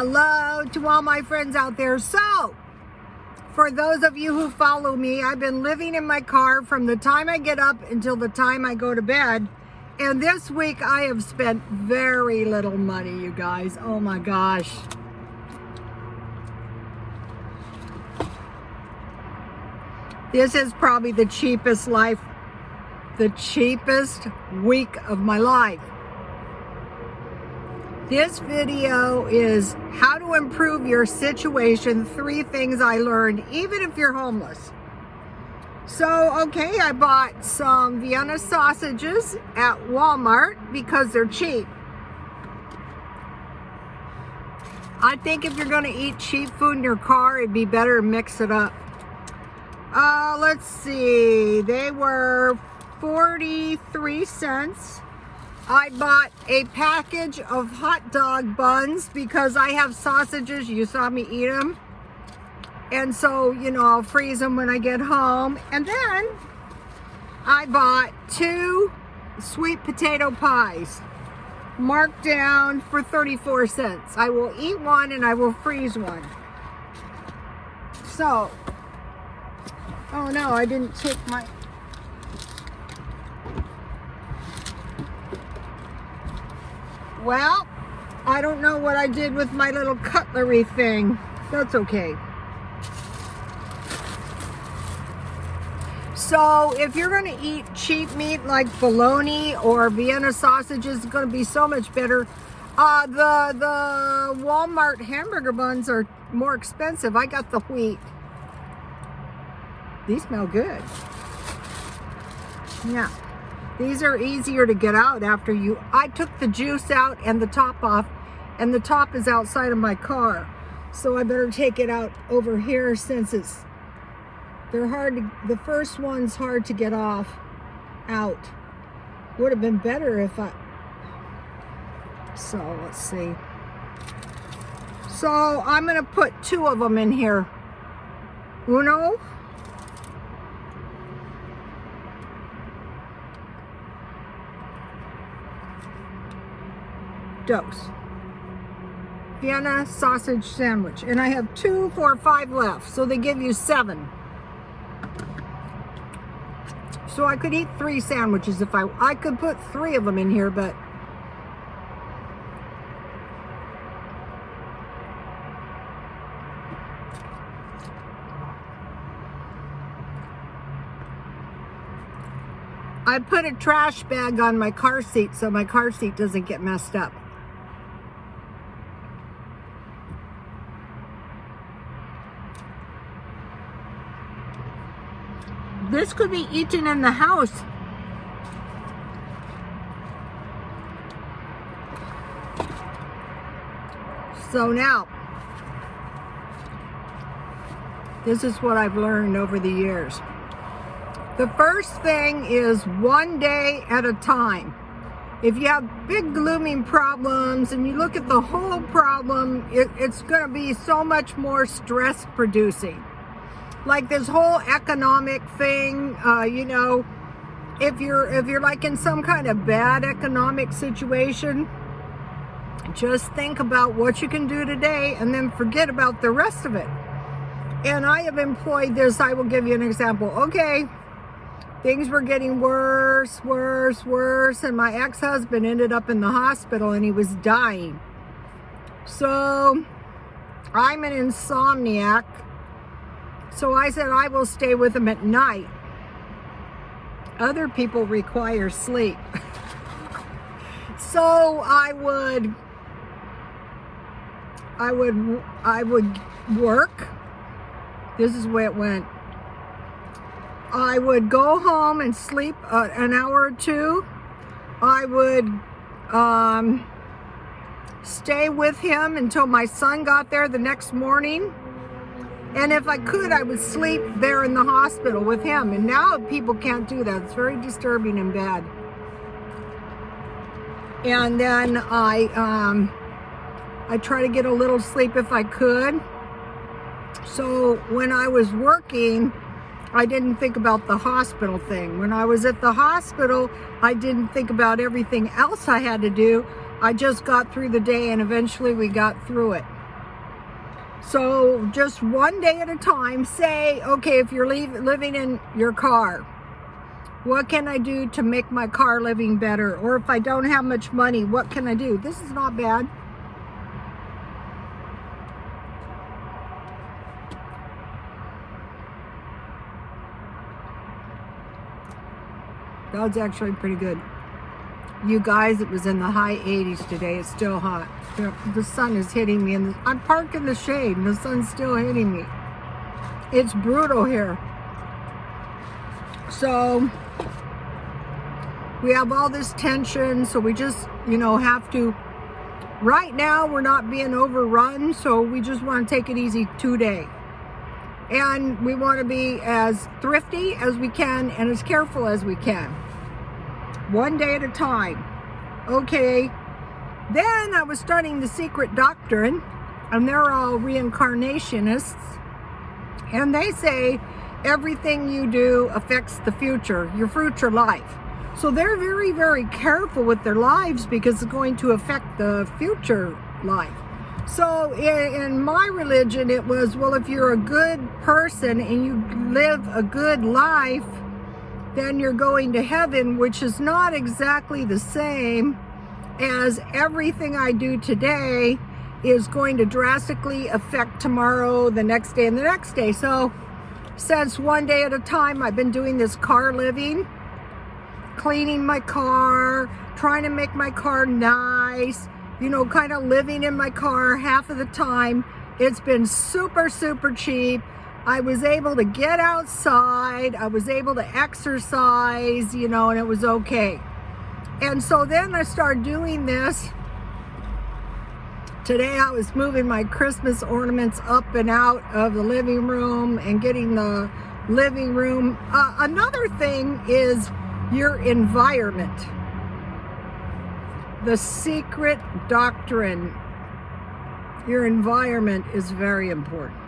Hello to all my friends out there. So, for those of you who follow me, I've been living in my car from the time I get up until the time I go to bed. And this week I have spent very little money, you guys. Oh my gosh. This is probably the cheapest week of my life. This video is how to improve your situation, 3 things I learned, even if you're homeless. So, okay, I bought some Vienna sausages at Walmart because they're cheap. I think if you're going to eat cheap food in your car, it'd be better to mix it up. Let's see, they were 43 cents. I bought a package of hot dog buns because I have sausages. You saw me eat them. And so, you know, I'll freeze them when I get home. And then I bought 2 sweet potato pies, marked down for 34 cents. I will eat one and I will freeze one. So, oh no, I didn't take my... Well, I don't know what I did with my little cutlery thing. That's okay. So if you're going to eat cheap meat like bologna or Vienna sausages, it's going to be so much better. The Walmart hamburger buns are more expensive. I got the wheat. These smell good. Yeah. These are easier to get out after I took the juice out and the top off, and the top is outside of my car. So I better take it out over here since they're hard to, the first one's hard to get out. Would have been better if so let's see. So I'm gonna put 2 of them in here. Uno. Dose. Vienna sausage sandwich. And I have 2, 4, 5 left. So they give you 7. So I could eat 3 sandwiches if I could put 3 of them in here, but I put a trash bag on my car seat so my car seat doesn't get messed up. This could be eaten in the house. So now, this is what I've learned over the years. The first thing is 1 day at a time. If you have big looming problems and you look at the whole problem, it's going to be so much more stress producing. Like this whole economic thing, you know, if you're like in some kind of bad economic situation, just think about what you can do today and then forget about the rest of it. And I have employed this. I will give you an example. Okay, things were getting worse, and my ex-husband ended up in the hospital and he was dying. So I'm an insomniac. So I said I will stay with him at night. Other people require sleep. So I would work. This is the way it went. I would go home and sleep an hour or 2. I would stay with him until my son got there the next morning. And if I could, I would sleep there in the hospital with him. And now people can't do that. It's very disturbing and bad. And then I try to get a little sleep if I could. So when I was working, I didn't think about the hospital thing. When I was at the hospital, I didn't think about everything else I had to do. I just got through the day and eventually we got through it. So just one day at a time, say, okay, if you're living in your car, what can I do to make my car living better? Or if I don't have much money, what can I do? This is not bad. That was actually pretty good. You guys, it was in the high 80s today. It's still hot. The sun is hitting me, and I'm parked in the shade, and the sun's still hitting me. It's brutal here. So we have all this tension, so we just, have to. Right now, we're not being overrun, so we just want to take it easy today. And we want to be as thrifty as we can and as careful as we can. One day at a time. Okay. Then I was studying the Secret Doctrine, and they're all reincarnationists. And they say everything you do affects the future, your future life. So they're very, very careful with their lives because it's going to affect the future life. So in my religion, it was, well, if you're a good person and you live a good life, then you're going to heaven, which is not exactly the same as everything I do today is going to drastically affect tomorrow, the next day, and the next day. So since one day at a time, I've been doing this car living, cleaning my car, trying to make my car nice, kind of living in my car half of the time. It's been super, super cheap. I was able to get outside. I was able to exercise, and it was okay. And so then I started doing this. Today I was moving my Christmas ornaments up and out of the living room and getting the living room. Another thing is your environment. The Secret Doctrine. Your environment is very important.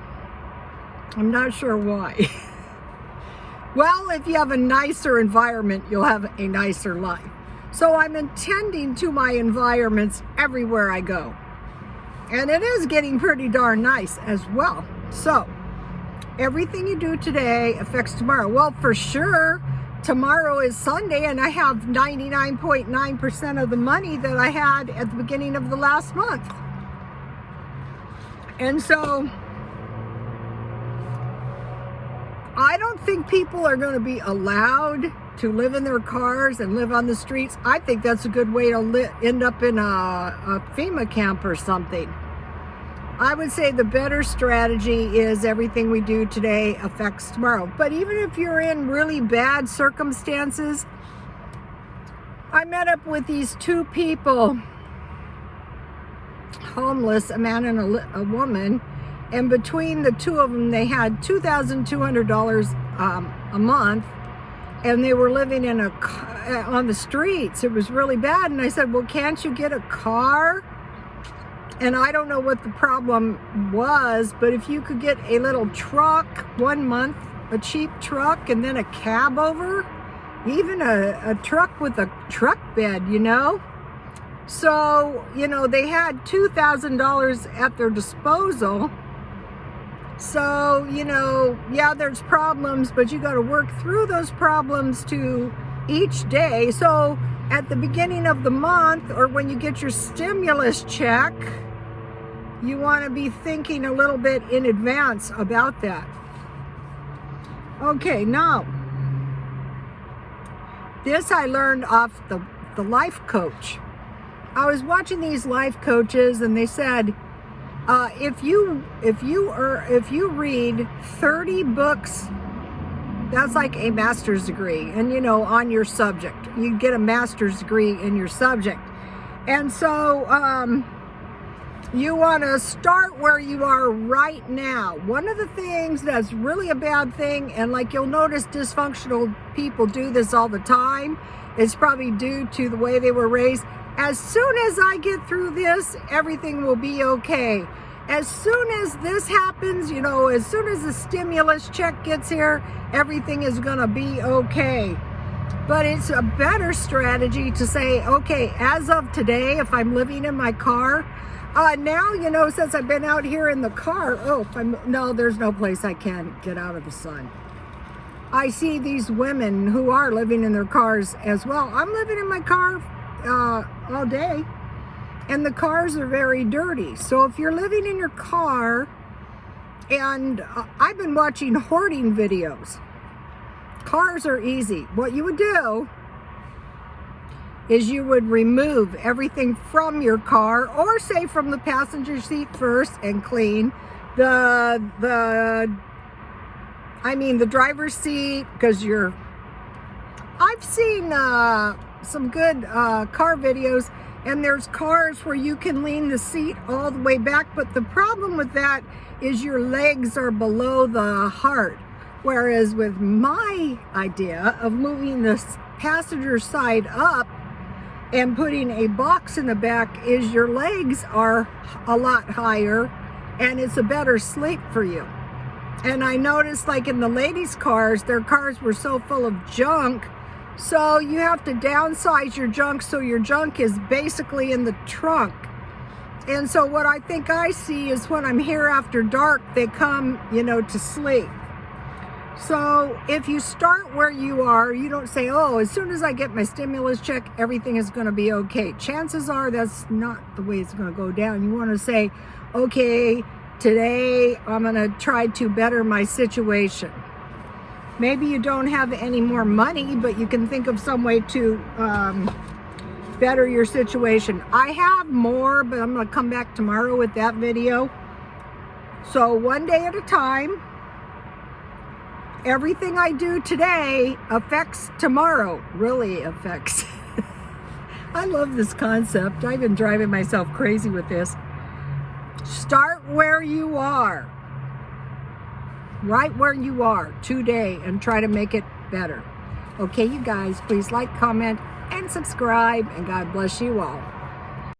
I'm not sure why. Well, if you have a nicer environment, you'll have a nicer life. So I'm attending to my environments everywhere I go. And it is getting pretty darn nice as well. So everything you do today affects tomorrow. Well, for sure, tomorrow is Sunday, and I have 99.9% of the money that I had at the beginning of the last month. And so I don't think people are going to be allowed to live in their cars and live on the streets. I think that's a good way to end up in a FEMA camp or something. I would say the better strategy is everything we do today affects tomorrow. But even if you're in really bad circumstances, I met up with these two people, homeless, a man and a woman, and between the two of them, they had $2,200 a month, and they were living on the streets. It was really bad. And I said, well, can't you get a car? And I don't know what the problem was, but if you could get a little truck 1 month, a cheap truck, and then a cab over, even a truck with a truck bed, So, they had $2,000 at their disposal. So, yeah, there's problems, but you got to work through those problems to each day. So at the beginning of the month, or when you get your stimulus check, you want to be thinking a little bit in advance about that. Okay, now, this I learned off the life coach. I was watching these life coaches, and they said, if you read 30 books, that's like a master's degree, and on your subject, you get a master's degree in your subject. And so you want to start where you are right now. One of the things that's really a bad thing, and like you'll notice dysfunctional people do this all the time, it's probably due to the way they were raised. As soon as I get through this, everything will be okay. As soon as this happens, as soon as the stimulus check gets here, everything is going to be okay. But it's a better strategy to say, okay, as of today, if I'm living in my car, Now, you know, since I've been out here in the car, no, there's no place I can get out of the sun. I see these women who are living in their cars as well. I'm living in my car all day, and the cars are very dirty. So if you're living in your car, and I've been watching hoarding videos. Cars are easy. What you would do is you would remove everything from your car, or say from the passenger seat first, and clean the driver's seat, because I've seen some good car videos, and there's cars where you can lean the seat all the way back, but the problem with that is your legs are below the heart. Whereas with my idea of moving the passenger side up and putting a box in the back, is your legs are a lot higher, and it's a better sleep for you. And I noticed, like in the ladies' cars, their cars were so full of junk, so you have to downsize your junk, so your junk is basically in the trunk. And so what I think I see is when I'm here after dark, they come, you know, to sleep. So if you start where you are, you don't say, oh, as soon as I get my stimulus check, everything is going to be okay. Chances are that's not the way it's going to go down. You want to say, okay, today I'm going to try to better my situation. Maybe you don't have any more money, but you can think of some way to better your situation. I have more, but I'm going to come back tomorrow with that video. So one day at a time. Everything I do today affects tomorrow, really affects. I love this concept. I've been driving myself crazy with this. Start where you are, right where you are today, and try to make it better. Okay, you guys, please like, comment, and subscribe, and God bless you all.